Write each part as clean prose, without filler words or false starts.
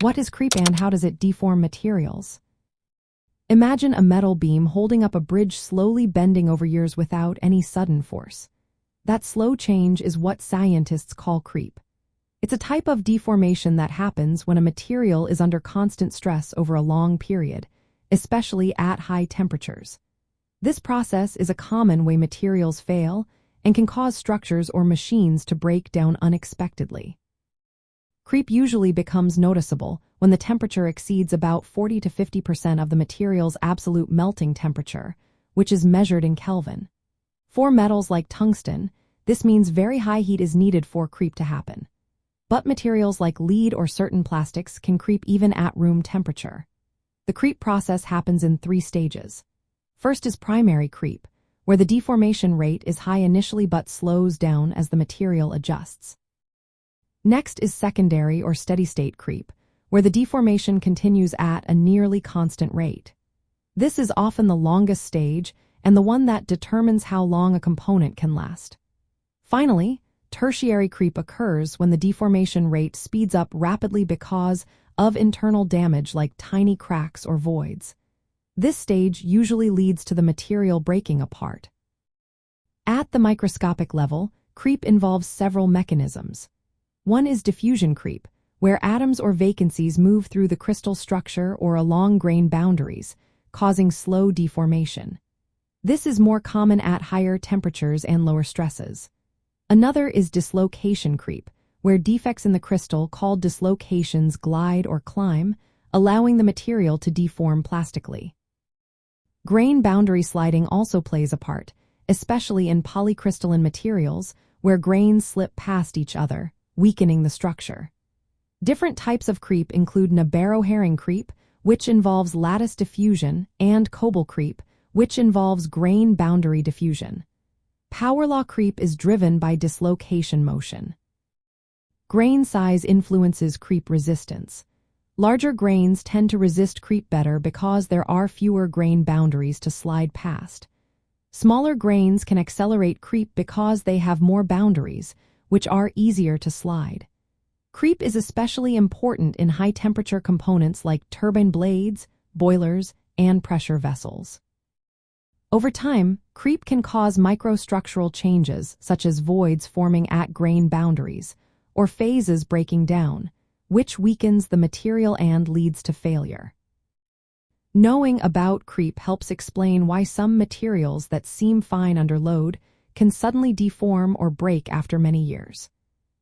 What is creep and how does it deform materials? Imagine a metal beam holding up a bridge slowly bending over years without any sudden force. That slow change is what scientists call creep. It's a type of deformation that happens when a material is under constant stress over a long period, especially at high temperatures. This process is a common way materials fail and can cause structures or machines to break down unexpectedly. Creep usually becomes noticeable when the temperature exceeds about 40 to 50% of the material's absolute melting temperature, which is measured in Kelvin. For metals like tungsten, this means very high heat is needed for creep to happen. But materials like lead or certain plastics can creep even at room temperature. The creep process happens in 3 stages. First is primary creep, where the deformation rate is high initially but slows down as the material adjusts. Next is secondary or steady-state creep, where the deformation continues at a nearly constant rate. This is often the longest stage and the one that determines how long a component can last. Finally, tertiary creep occurs when the deformation rate speeds up rapidly because of internal damage like tiny cracks or voids. This stage usually leads to the material breaking apart. At the microscopic level, creep involves several mechanisms. One is diffusion creep, where atoms or vacancies move through the crystal structure or along grain boundaries, causing slow deformation. This is more common at higher temperatures and lower stresses. Another is dislocation creep, where defects in the crystal called dislocations glide or climb, allowing the material to deform plastically. Grain boundary sliding also plays a part, especially in polycrystalline materials, where grains slip past each other, weakening the structure. Different types of creep include Nabarro-Herring creep, which involves lattice diffusion, and Cobble creep, which involves grain boundary diffusion. Power law creep is driven by dislocation motion. Grain size influences creep resistance. Larger grains tend to resist creep better because there are fewer grain boundaries to slide past. Smaller grains can accelerate creep because they have more boundaries, which are easier to slide. Creep is especially important in high-temperature components like turbine blades, boilers, and pressure vessels. Over time, creep can cause microstructural changes, such as voids forming at grain boundaries, or phases breaking down, which weakens the material and leads to failure. Knowing about creep helps explain why some materials that seem fine under load can suddenly deform or break after many years.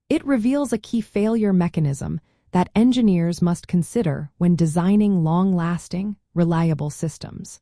It reveals a key failure mechanism that engineers must consider when designing long-lasting, reliable systems.